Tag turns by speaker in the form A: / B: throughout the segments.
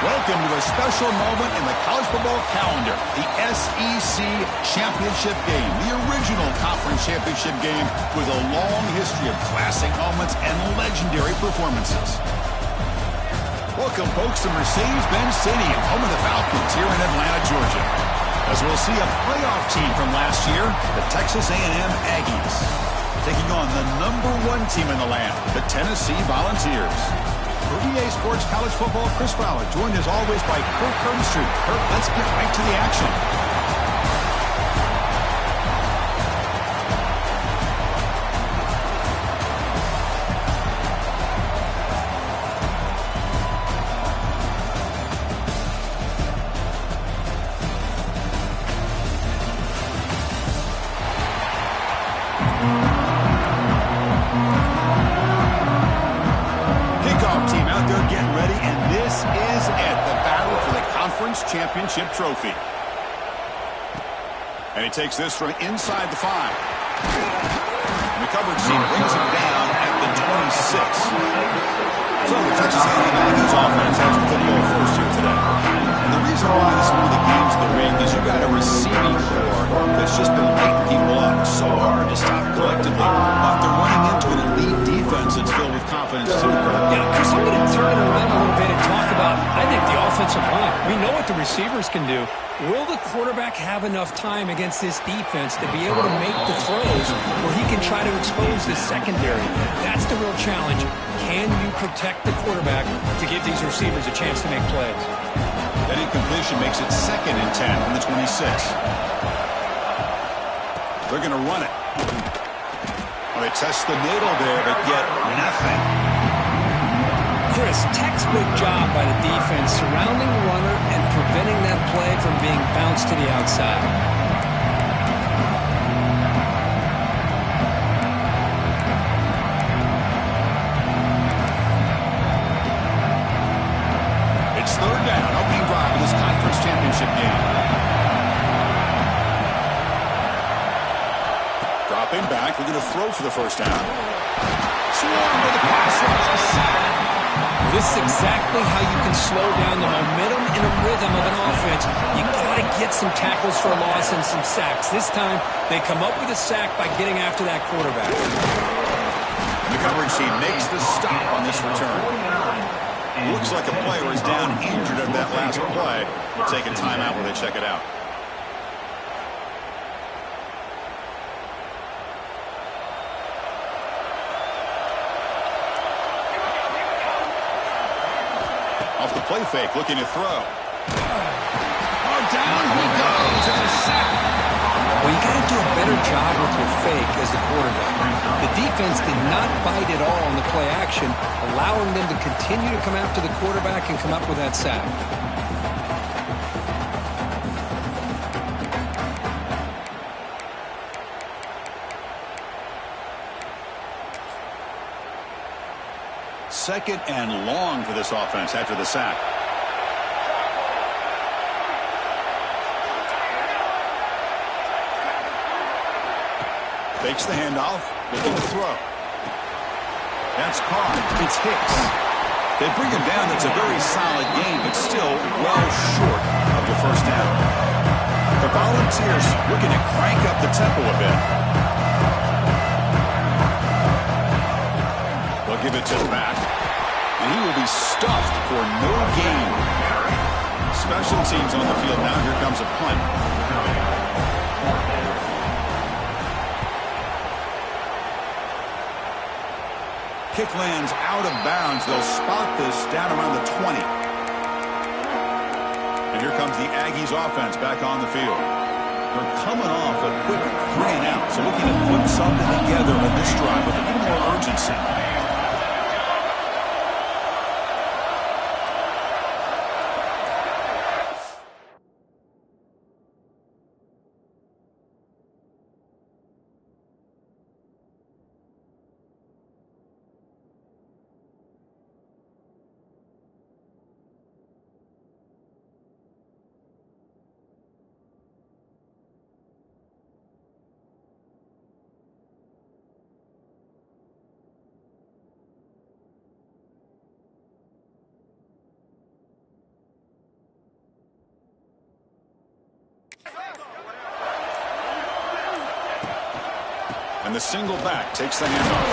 A: Welcome to a special moment in the college football calendar, the SEC Championship Game, the original conference championship game with a long history of classic moments and legendary performances. Welcome, folks, to Mercedes-Benz Stadium, home of the Falcons here in Atlanta, Georgia. As we'll see a playoff team from last year, the Texas A&M Aggies, taking on the #1 team in the land, the Tennessee Volunteers. For EA Sports College Football, Chris Fowler, joined as always by Kirk Herbstreit. Kirk, let's get right to the action. Championship trophy. And he takes this from inside the 5. And the coverage team brings him down at the 26. So the Texas A&M Aggies offense has to go first here today. And the reason why this is one of the games of the week is you got a receiving core that's just been lighting people up so hard to stop collectively. But they're running into an elite defense that's filled with confidence too.
B: Yeah, Chris, I'm going to turn it around a little bit and talk about, I think, the offensive line. We know what the receivers can do. Will the quarterback have enough time against this defense to be able to make the throws where he can try to expose the secondary? That's the real challenge. Can you protect the quarterback to give these receivers a chance to make plays?
A: That incompletion makes it 2nd and 10 from the 26. They're going to run it. Well, they test the middle there, but get nothing.
B: Chris, textbook job by the defense surrounding the runner and preventing that play from being bounced to the outside.
A: It's 3rd down, opening drive in this conference championship game. Dropping back, we're going to throw for the 1st down. Swarm with the pass rush, a sack.
B: This is exactly how you can slow down the momentum and a rhythm of an offense. You got to get some tackles for a loss and some sacks. This time, they come up with a sack by getting after that quarterback.
A: The coverage team makes the stop on this return. Looks like a player is down injured at that last play. They'll take a timeout when they check it out. Off the play fake, looking to throw. Oh, down he goes. It's a sack.
B: Well, you got to do a better job with your fake as the quarterback. The defense did not bite at all on the play action, allowing them to continue to come after the quarterback and come up with that sack.
A: Second and long for this offense after the sack. Takes the handoff, looking to throw. That's caught. It's Hicks. They bring him down. That's a very solid game, but still well short of the 1st down. The Volunteers looking to crank up the tempo a bit. They'll give it to the back. And he will be stuffed for no gain. Special teams on the field now. Here comes a punt. Kick lands out of bounds. They'll spot this down around the 20. And here comes the Aggies offense back on the field. They're coming off a quick 3 and out. So looking to put something together on this drive with a little more urgency. And the single back takes the handoff.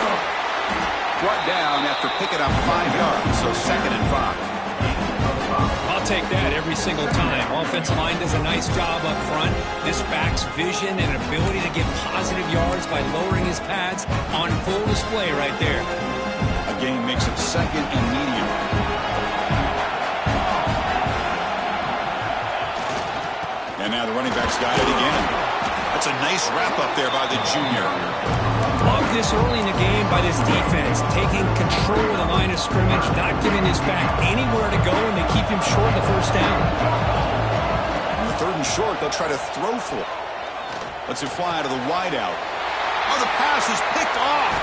A: Brought down after picking up 5 yards, so 2nd and 5.
B: I'll take that every single time. Offensive line does a nice job up front. This back's vision and ability to get positive yards by lowering his pads on full display right there.
A: A gain makes it 2nd and medium. And now the running back's got it again. That's a nice wrap up there by the junior.
B: Love this early in the game by this defense, taking control of the line of scrimmage, not giving his back anywhere to go, and they keep him short of the first down.
A: On the 3rd and short, they'll try to throw for it. Lets it fly to the wideout. Oh, the pass is picked off.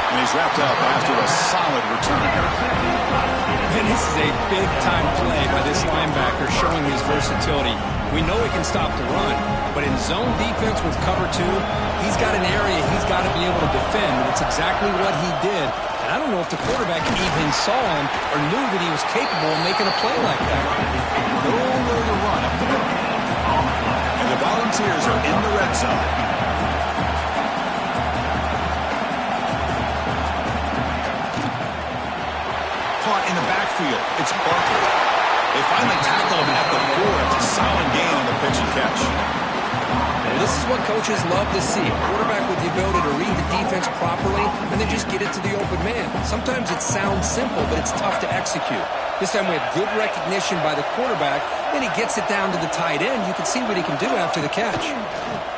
A: And he's wrapped up after a solid return.
B: And this is a big-time play by this linebacker showing his versatility. We know he can stop the run, but in zone defense with cover 2, he's got an area he's got to be able to defend, and it's exactly what he did. And I don't know if the quarterback even saw him or knew that he was capable of making a play like that.
A: Nowhere to run up the middle. And the Volunteers are in the red zone. Caught in the backfield. It's Barkley. They finally tackle him at the 4. It's a solid gain on the pitch and catch.
B: And this is what coaches love to see. A quarterback with the ability to read the defense properly and then just get it to the open man. Sometimes it sounds simple, but it's tough to execute. This time we have good recognition by the quarterback. Then he gets it down to the tight end. You can see what he can do after the catch.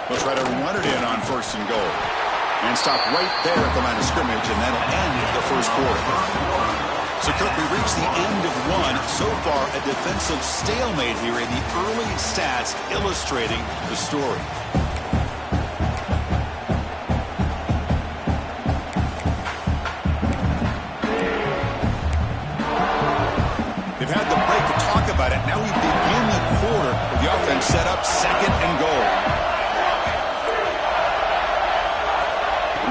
A: They'll try to run it in on 1st and goal. And stop right there at the line of scrimmage, and that'll end the first quarter. So, Kirk, we reached the end of 1. So far, a defensive stalemate here in the early stats illustrating the story. They've had the break to talk about it. Now we begin the quarter with the offense set up 2nd and goal.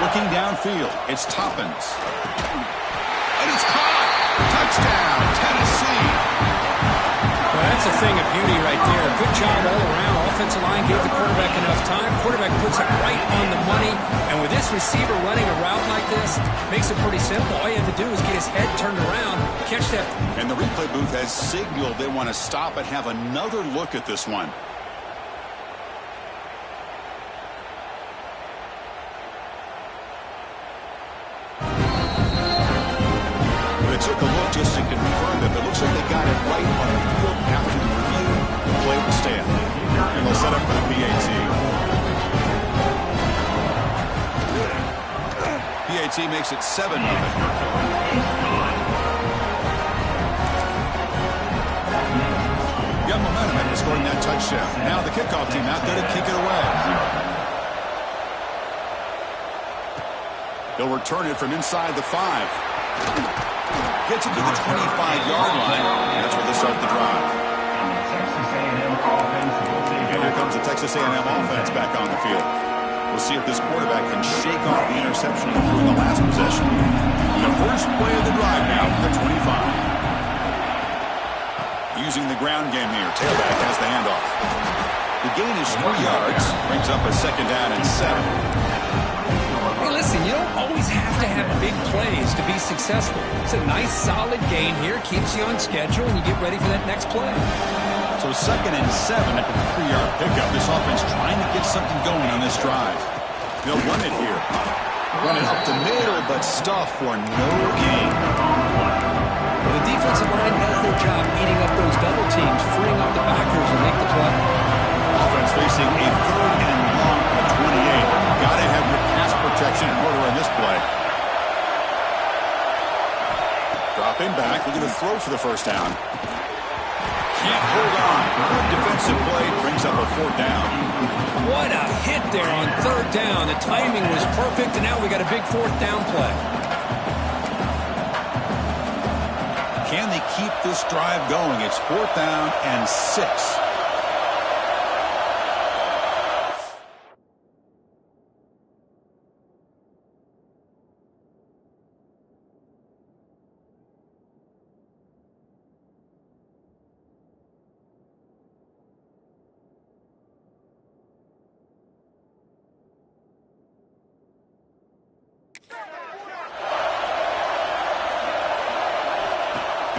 A: Looking downfield, it's Toppins. And it's caught. Touchdown, Tennessee.
B: Well, that's a thing of beauty right there. Good job all around. Offensive line gave the quarterback enough time. Quarterback puts it right on the money. And with this receiver running a route like this, makes it pretty simple. All you have to do is get his head turned around, catch that.
A: And the replay booth has signaled they want to stop and have another look at this one. Took a look just to confirm it, but it looks like they got it right on the field after the review. The play will stand. And they'll set up for the PAT. PAT makes it 7-0. Got momentum after scoring that touchdown. Now the kickoff team out there to kick it away. They'll return it from inside the 5. Gets it to the 25-yard line. That's where they start the drive. And here comes the Texas A&M offense back on the field. We'll see if this quarterback can shake off the interception he threw in the last possession. And the first play of the drive now from the 25. Using the ground game here. Tailback has the handoff. The gain is 3 yards. Brings up a 2nd down and 7.
B: Hey, listen, you don't always have to have big plays to be successful. It's a nice, solid gain here. Keeps you on schedule, and you get ready for that next play.
A: So 2nd and 7 at the 3-yard pickup. This offense trying to get something going on this drive. They'll run it here. Run it up the middle, but stuff for no gain.
B: Well, the defensive line does their job eating up those double teams, freeing up the backers and make the play.
A: Offense facing a 3rd and long at 28. Got to have your pass protection in order in this play. Dropping back, looking to throw for the first down. Can't hold on. Good defensive play brings up a 4th down.
B: What a hit there on 3rd down. The timing was perfect, and now we got a big 4th down play.
A: Can they keep this drive going? It's 4th down and 6.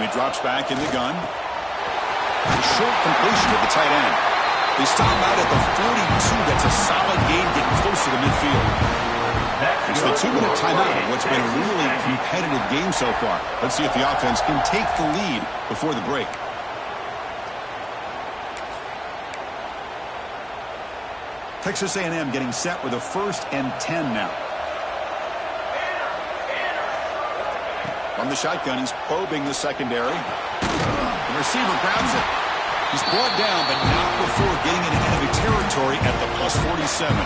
A: And he drops back in the gun. Short completion to the tight end. They stop out at the 42. That's a solid gain, getting closer to midfield. It's the 2-minute timeout of what's been a really competitive game so far. Let's see if the offense can take the lead before the break. Texas A&M getting set with a 1st and 10 now. From the shotgun, he's probing the secondary. The receiver grabs it. He's brought down, but not before getting into enemy territory at the +47.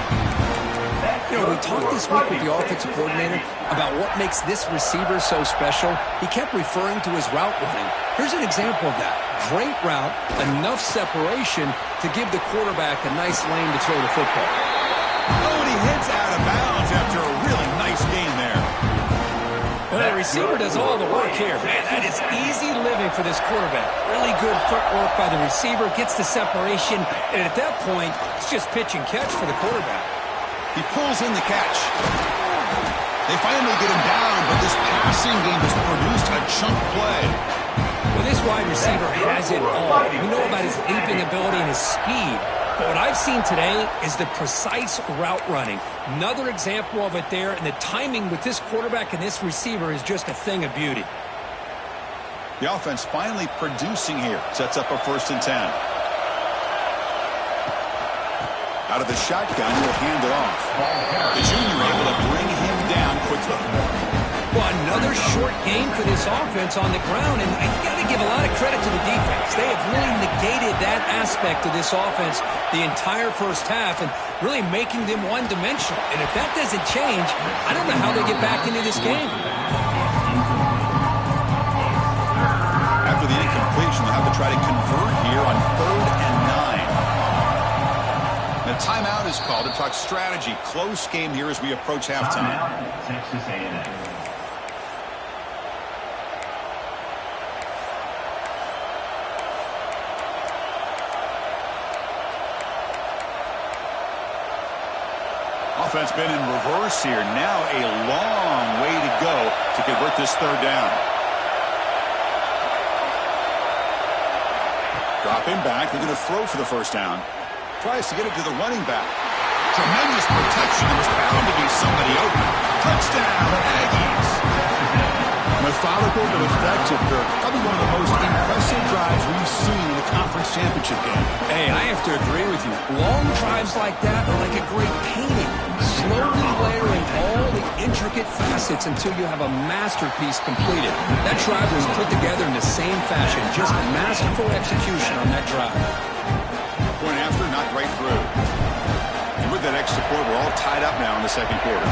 B: You know, we talked this week with the offensive coordinator about what makes this receiver so special. He kept referring to his route running. Here's an example of that. Great route, enough separation to give the quarterback a nice lane to throw the football.
A: Oh, and he hits out of bounds after a really nice gain there.
B: Well, the receiver does all the work here. Man, that is easy living for this quarterback. Really good footwork by the receiver, gets the separation, and at that point, it's just pitch and catch for the quarterback.
A: He pulls in the catch. They finally get him down, but this passing game has produced a chunk play.
B: Well, this wide receiver has it all. We know about his leaping ability and his speed. But what I've seen today is the precise route running. Another example of it there, and the timing with this quarterback and this receiver is just a thing of beauty.
A: The offense finally producing here. Sets up a 1st and 10. Out of the shotgun, he'll hand it off. The junior able to bring him down quickly.
B: Well, another short game for this offense on the ground, and you got to give a lot of credit to the defense. They have really negated that aspect of this offense the entire first half and really making them one-dimensional. And if that doesn't change, I don't know how they get back into this game.
A: After the incompletion, they'll have to try to convert here on 3rd and 9. The timeout is called to talk strategy. Close game here as we approach halftime.
C: Texas A&M.
A: Offense been in reverse here. Now a long way to go to convert this 3rd down. Dropping back. They're going to throw for the 1st down. Tries to get it to the running back. Tremendous protection. There's bound to be somebody open. Touchdown, Aggies. Methodical but effective, Kirk. Probably one of the most impressive drives we've seen in a conference championship game.
B: Hey, I have to agree with you. Long drives like that are like a great painting. Slowly layering all the intricate facets until you have a masterpiece completed. That drive was put together in the same fashion. Just masterful execution on that drive.
A: Point after, knocked right through. And with that extra point, we're all tied up now in the 2nd quarter.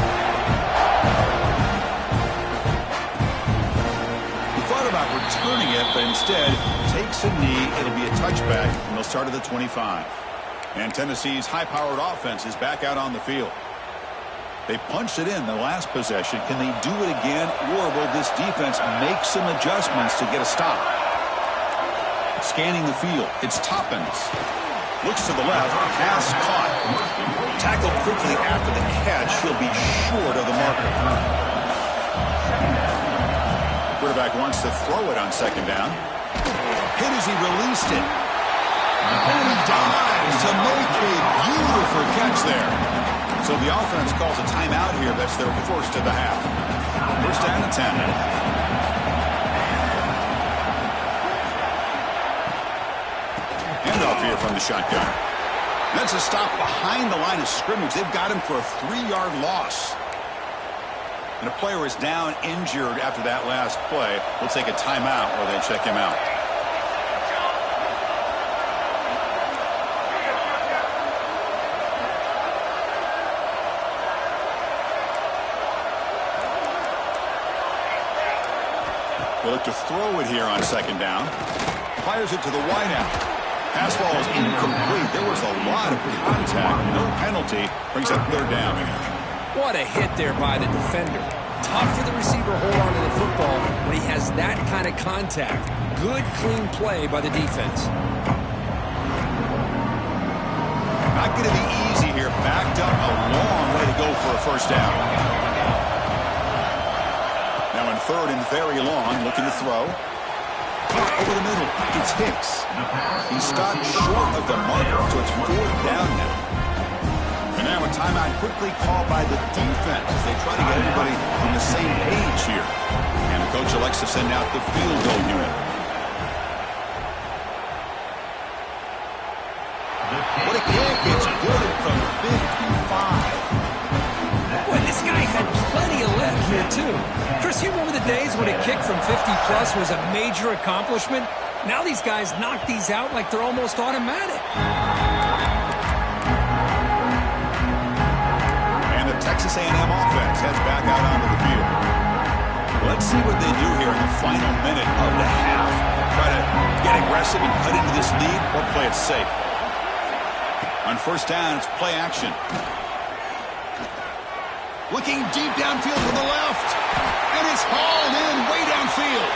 A: He thought about returning it, but instead takes a knee. It'll be a touchback, and they'll start at the 25. And Tennessee's high-powered offense is back out on the field. They punched it in the last possession. Can they do it again, or will this defense make some adjustments to get a stop? Scanning the field, it's Toppins. Looks to the left, pass caught. Tackled quickly after the catch. He'll be short of the marker. Quarterback wants to throw it on 2nd down. Hit as he released it. And he dives to make a beautiful catch there. So the offense calls a timeout here. That's their 1st of the half. 1st down and 10. Handoff here from the shotgun. That's a stop behind the line of scrimmage. They've got him for a 3-yard loss. And a player is down injured after that last play. We'll take a timeout while they check him out. They look to throw it here on 2nd down. Fires it to the wideout. Pass ball is incomplete. There was a lot of contact. No penalty. Brings up 3rd down.
B: What a hit there by the defender. Tough for the receiver to hold on to the football when he has that kind of contact. Good, clean play by the defense.
A: Not going to be easy here. Backed up a long way to go for a 1st down. Now in 3rd and very long, looking to throw. caught over the middle. It's Hicks. He stopped short of the marker, so it's 4th down now. And now a timeout quickly called by the defense as they try to get everybody on the same page here. And the coach elects to send out the field goal unit. What a kick. It's good from 55.
B: Boy, this guy had plenty of leg here, too. Chris, you remember the days when a kick from 50-plus was a major accomplishment? Now these guys knock these out like they're almost automatic.
A: And the Texas A&M offense heads back out onto the field. Let's see what they do here in the final minute of the half. Try to get aggressive and cut into this lead or play it safe. On 1st down, it's play action. Looking deep downfield to the left. And it's hauled in way downfield.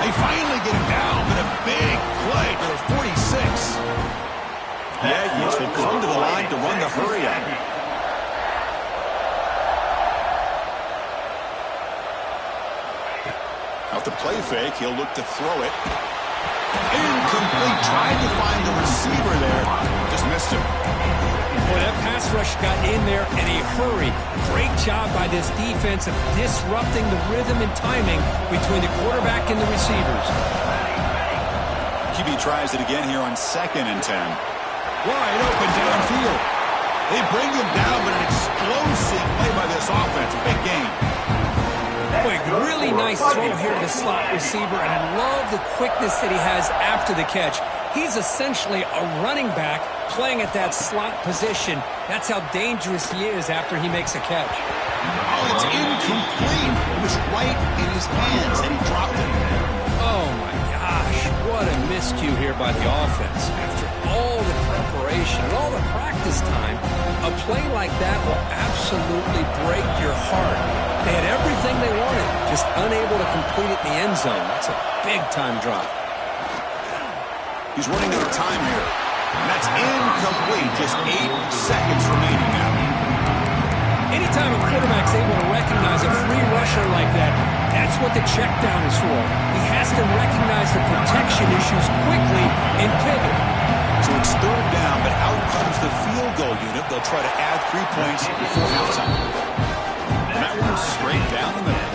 A: They finally get him down, but a big play to the 46. The Aggies will come to the line to run the hurry up. Off the play fake, he'll look to throw it. Incomplete. Tried to find the receiver there. Just missed him.
B: Boy, that pass rush got in there in a hurry. Great job by this defense of disrupting the rhythm and timing between the quarterback and the receivers.
A: QB tries it again here on 2nd and 10. Wide open downfield. They bring him down, but an explosive play by this offense. Big game.
B: Boy, really nice throw here to the slot receiver, and I love the quickness that he has after the catch. He's essentially a running back playing at that slot position. That's how dangerous he is after he makes a catch.
A: Oh, it's incomplete. It was right in his hands, and he dropped it.
B: Oh, my gosh. What a miscue here by the offense. After all the preparation and all the practice time, a play like that will absolutely break your heart. They had everything they wanted, just unable to complete it in the end zone. That's a big-time drop.
A: He's running out of time here. And that's incomplete. Just 8 seconds remaining now.
B: Anytime a quarterback's able to recognize a free rusher like that, that's what the check down is for. He has to recognize the protection issues quickly and pivot.
A: So it's 3rd down, but out comes the field goal unit. They'll try to add 3 points before halftime. And that one's straight down the middle.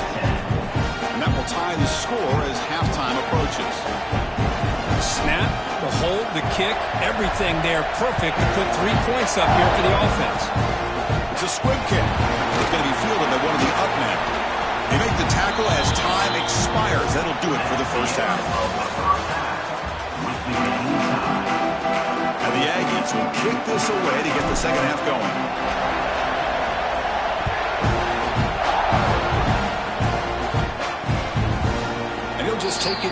A: And that will tie the score as halftime approaches.
B: Snap, the hold, the kick, everything there perfect to put 3 points up here for the offense.
A: It's a squib kick. It's going to be fielded by one of the up men. They make the tackle as time expires. That'll do it for the first half. And the Aggies will kick this away to get the second half going. And he'll just take it.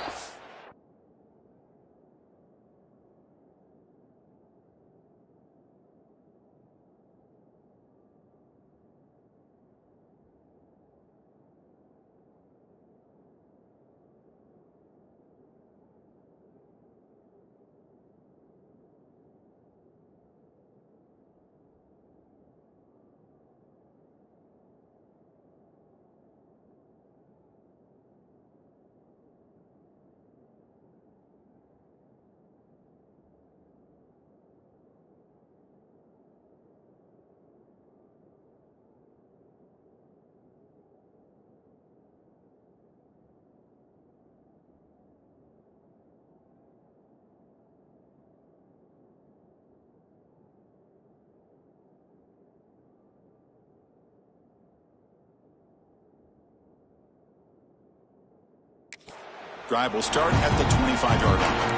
A: Drive will start at the 25-yard line.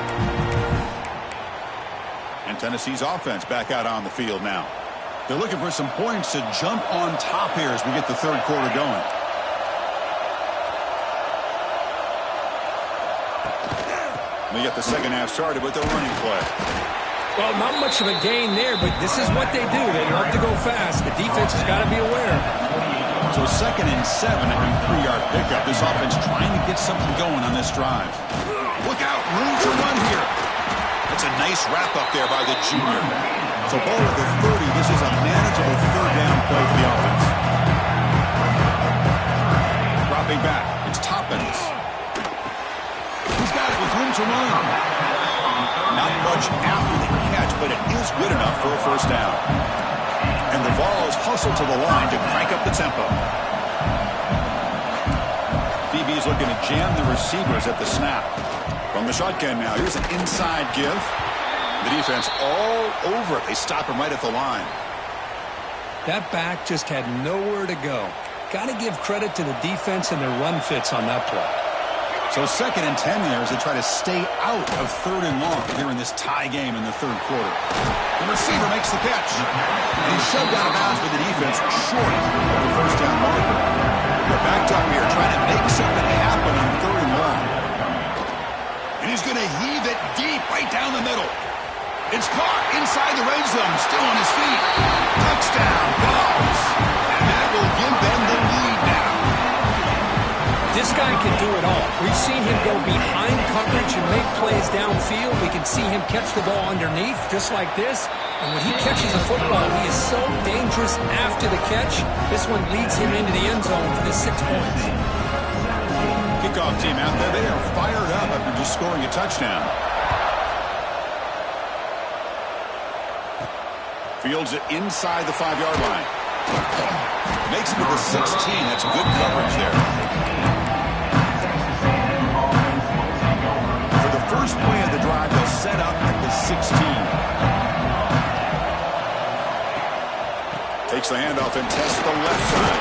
A: And Tennessee's offense back out on the field now. They're looking for some points to jump on top here as we get the 3rd quarter going. We get the second half started with the running play.
B: Well, not much of a gain there, but this is what they do. They love to go fast. The defense has got to be aware.
A: So 2nd and 7 and a 3-yard pickup. This offense trying to get something going on this drive. Look out, room to run here. That's a nice wrap-up there by the junior. So ball at the 30. This is a manageable 3rd down play for the offense. Dropping back. It's Toppins. He's got it with room offensive line. Not much after the catch, but it is good enough for a first down. And the Vols hustle to the line to crank up the tempo. DB's looking to jam the receivers at the snap. From the shotgun now, here's an inside give. The defense all over it. They stop him right at the line.
B: That back just had nowhere to go. Got to give credit to the defense and their run fits on that play.
A: So 2nd and 10 there as they try to stay out of 3rd and long here in this tie game in the 3rd quarter. The receiver makes the catch. And he's shoved out of bounds with the defense short of the first down marker. They're backed up here trying to make something happen on 3rd and long. And he's going to heave it deep right down the middle. It's caught inside the red zone, still on his feet. Touchdown, Vols. And that will give them the lead now.
B: This guy can do it all. We've seen him go behind coverage and make plays downfield. We can see him catch the ball underneath, just like this. And when he catches a football, he is so dangerous after the catch. This one leads him into the end zone for the 6 points.
A: Kickoff team out there. They are fired up after just scoring a touchdown. Fields it inside the 5-yard line. Makes it to the 16. That's good coverage there. For the first play of the drive, they'll set up at the 16. Takes the handoff and tests the left side.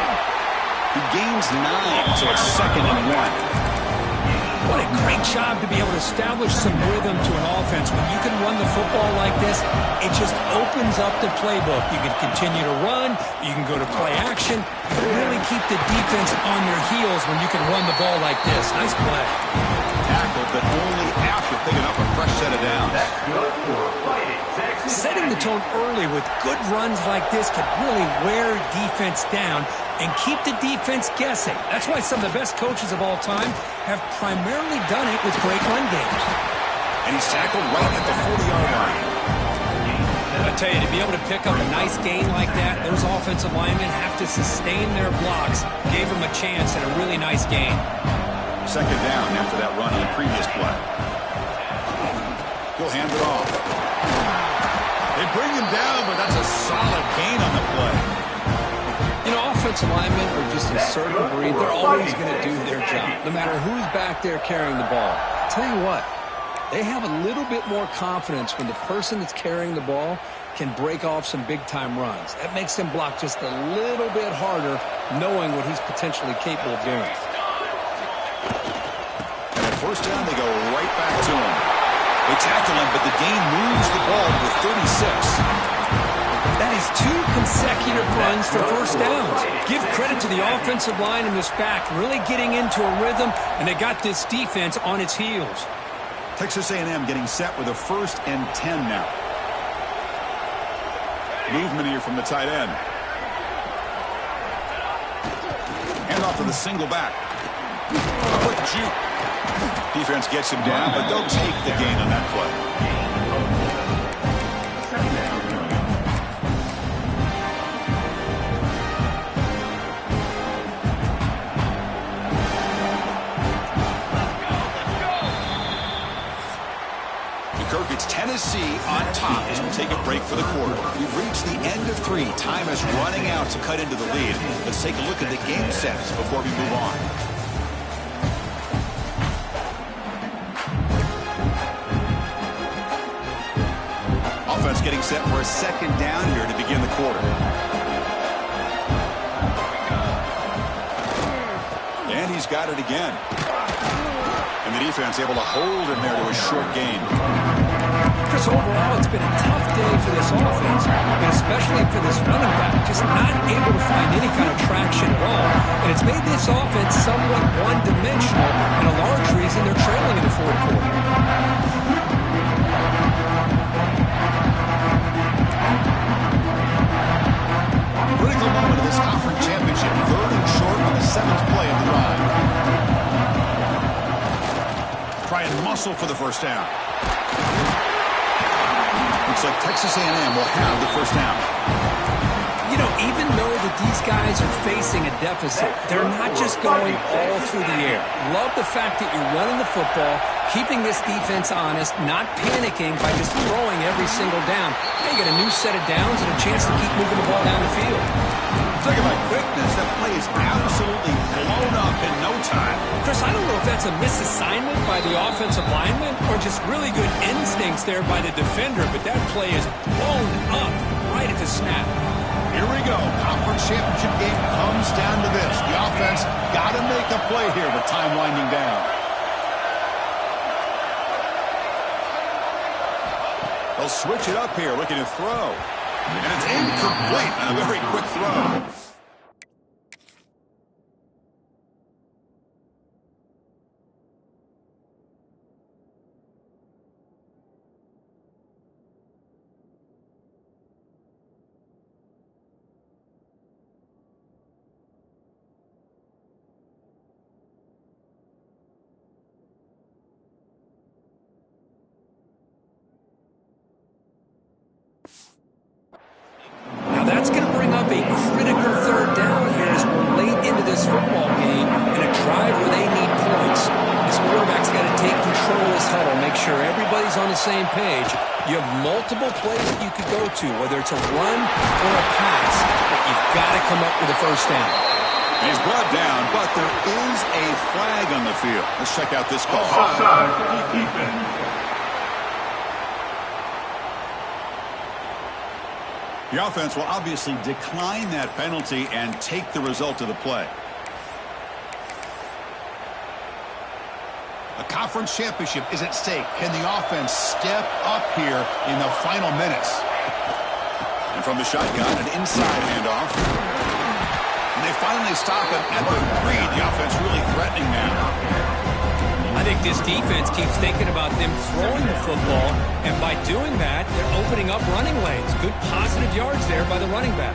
A: He gains 9, so it's 2nd and 1.
B: What a great job to be able to establish some rhythm to an offense. When you can run the football like this, it just opens up the playbook. You can continue to run. You can go to play action. You can really keep the defense on their heels when you can run the ball like this. Nice play.
A: Tackled, but only after picking up a fresh set of downs.
B: Setting the tone early with good runs like this can really wear defense down and keep the defense guessing. That's why some of the best coaches of all time have primarily done it with great run games.
A: And he's tackled right at the 40-yard line.
B: I tell you, to be able to pick up a nice gain like that, those offensive linemen have to sustain their blocks. Gave them a chance and a really nice gain.
A: 2nd down after that run on the previous play. He'll hand it off. They bring him down, but that's a solid gain on the play.
B: You know, offensive linemen are just a certain breed. They're always going to do their job, no matter who's back there carrying the ball. I'll tell you what, they have a little bit more confidence when the person that's carrying the ball can break off some big-time runs. That makes them block just a little bit harder, knowing what he's potentially capable of doing.
A: And at first down, they go right back to him. They tackle him, but the gain moves the ball to the 36.
B: That is 2 consecutive runs for first downs. Give credit to the offensive line and this back, really getting into a rhythm, and they got this defense on its heels.
A: Texas A&M getting set with a 1st and 10 now. Movement here from the tight end. Hand off to the single back. Quick juke. Defense gets him down, but they'll take the gain on that play. It's Tennessee on top as we take a break for the quarter. We've reached the end of 3. Time is running out to cut into the lead. Let's take a look at the game sets before we move on. Offense getting set for a 2nd down here to begin the quarter. And he's got it again. And the defense able to hold him there to a short gain.
B: Chris, overall, it's been a tough day for this offense, but especially for this running back, just not able to find any kind of traction at all. And it's made this offense somewhat one-dimensional, and a large reason they're trailing in the 4th quarter.
A: Critical moment of this conference championship. 3rd and short on the 7th play of the drive. Try and muscle for the first down. Looks like Texas A&M will have the first down.
B: You know, even though that these guys are facing a deficit, they're not just going all through the air. Love the fact that you're running the football, keeping this defense honest, not panicking by just throwing every single down. Now you get a new set of downs and a chance to keep moving the ball down the field.
A: Talk about quickness. That play is absolutely blown up in no time.
B: Chris, I don't know if that's a misassignment by the offensive lineman or just really good instincts there by the defender, but that play is blown up right at the snap.
A: Here we go. Conference championship game comes down to this. The offense got to make a play here with time winding down. They'll switch it up here, looking to throw. And it's incomplete on a very quick throw.
B: That's going to bring up a critical third down here as we're late into this football game in a drive where they need points. This quarterback's got to take control of this huddle, make sure everybody's on the same page. You have multiple plays that you could go to, whether it's a run or a pass, but you've got to come up with a first down.
A: He's brought down, but there is a flag on the field. Let's check out this call.
C: Offside, defense.
A: The offense will obviously decline that penalty and take the result of the play. A conference championship is at stake. Can the offense step up here in the final minutes? And from the shotgun, an inside handoff. And they finally stop him at the 3. The offense really threatening now.
B: I think this defense keeps thinking about them throwing the football, and by doing that, they're opening up running lanes. Good positive yards there by the running back.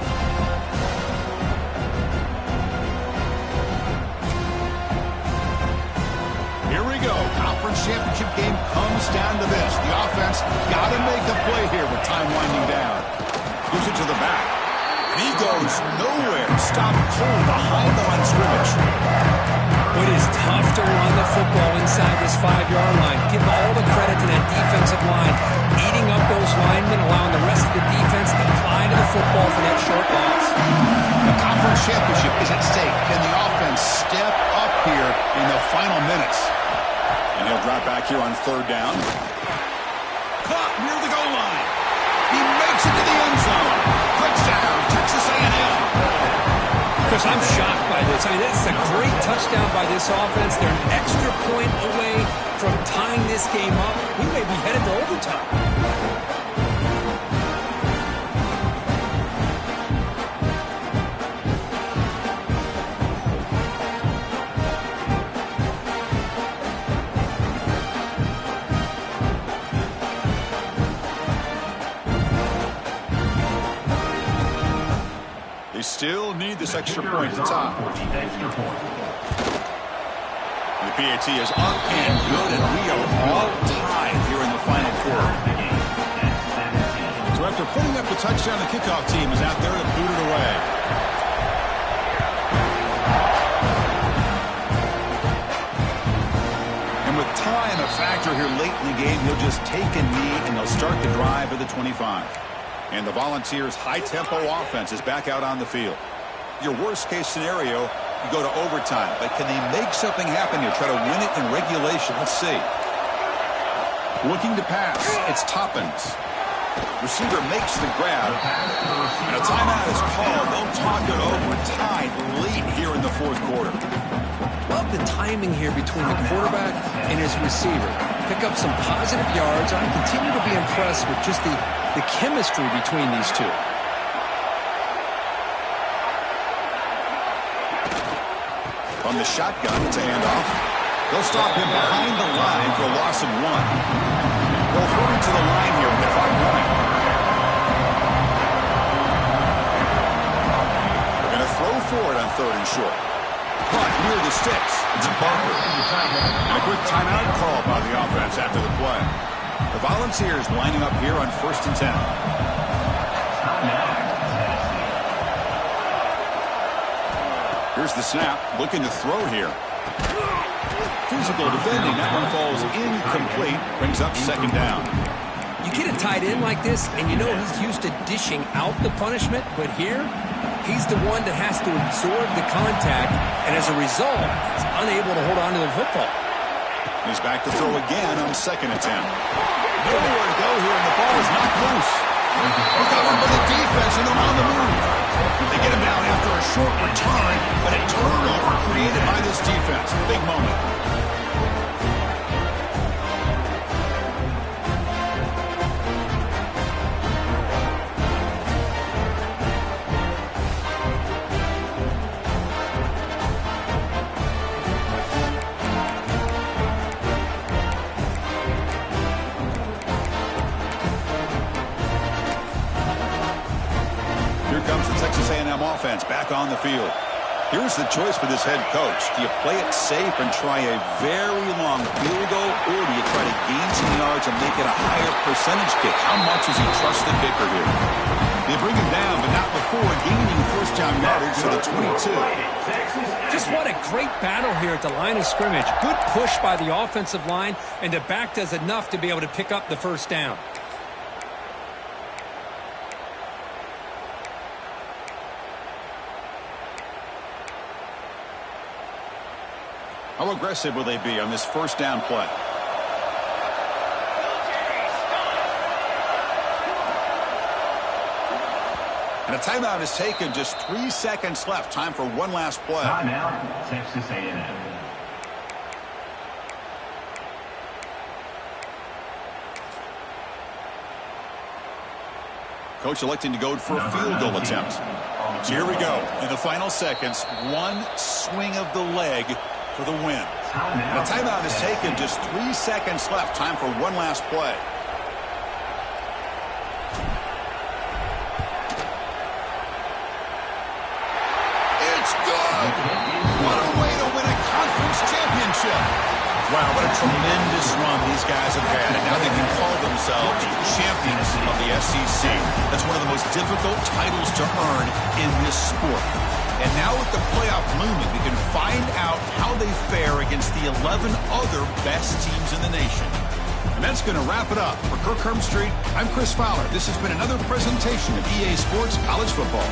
A: Here we go. Conference championship game comes down to this. The offense got to make a play here with time winding down. Gives it to the back. And he goes nowhere. Stopped cold behind the line of scrimmage.
B: It is tough to run the football inside this 5-yard line. Give all the credit to that defensive line, eating up those linemen, allowing the rest of the defense to fly to the football for that short loss.
A: The conference championship is at stake. Can the offense step up here in the final minutes? And he'll drop back here on third down. Caught near the goal line. He makes it to the end zone. Touchdown, Texas A&M.
B: Chris, I'm shocked by this. I mean, this is a great touchdown by this offense. They're an extra point away from tying this game up. We may be headed to overtime.
A: They still need this extra point at the top. The PAT is up and good, and we are all tied here in the final quarter. So after putting up the touchdown, the kickoff team is out there to boot it away. And with time a factor here late in the game, he'll just take a knee, and they'll start the drive at the 25. And the Volunteers' high-tempo offense is back out on the field. Your worst-case scenario, you go to overtime. But can they make something happen here? Try to win it in regulation. Let's see. Looking to pass. It's Toppins. Receiver makes the grab. And a timeout is called. They'll talk it over. Tied late here in the fourth quarter.
B: Love the timing here between the quarterback and his receiver. Pick up some positive yards. I continue to be impressed with just the chemistry between these two.
A: From the shotgun, it's a handoff. They'll stop him behind the line for a loss of 1. They'll hurry to the line here with the clock running. They're going to throw for it on 3rd and short. Caught near the sticks. It's a Barker. And a quick timeout call by the offense after the play. The Volunteers lining up here on 1st and 10. Here's the snap, looking to throw here. Physical defending, that one falls incomplete, brings up second down.
B: You get a tight end like this, and you know he's used to dishing out the punishment, but here, he's the one that has to absorb the contact, and as a result, he's unable to hold on to the football.
A: He's back to throw again on second attempt. Nowhere to go here, and the ball is knocked loose. He's covered by the defense, and they're on the move. They get him down after a short return, but a turnover created by this defense. Big moment. Comes the Texas A&M offense back on the field. Here's the choice for this head coach. Do you play it safe and try a very long field goal, or do you try to gain some yards and make it a higher percentage kick? How much does he trust the kicker here? They bring him down, but not before gaining first down yardage to the 22.
B: Just what a great battle here at the line of scrimmage. Good push by the offensive line, and the back does enough to be able to pick up the first down.
A: How aggressive will they be on this first down play? And a timeout is taken. Just 3 seconds left. Time for one last play.
C: Timeout, Texas A&M.
A: Coach electing to go for a field goal attempt. So here we go. In the final seconds, one swing of the leg for the win. And a timeout is taken. Just 3 seconds left. Time for one last play. It's good. What a way to win a conference championship. Wow, what a tremendous run these guys have had. And now they can call themselves champions of the SEC. That's one of the most difficult titles to earn in this sport. And now with the playoff looming, we can find out how they fare against the 11 other best teams in the nation. And that's going to wrap it up. For Kirk Street, I'm Chris Fowler. This has been another presentation of EA Sports College Football.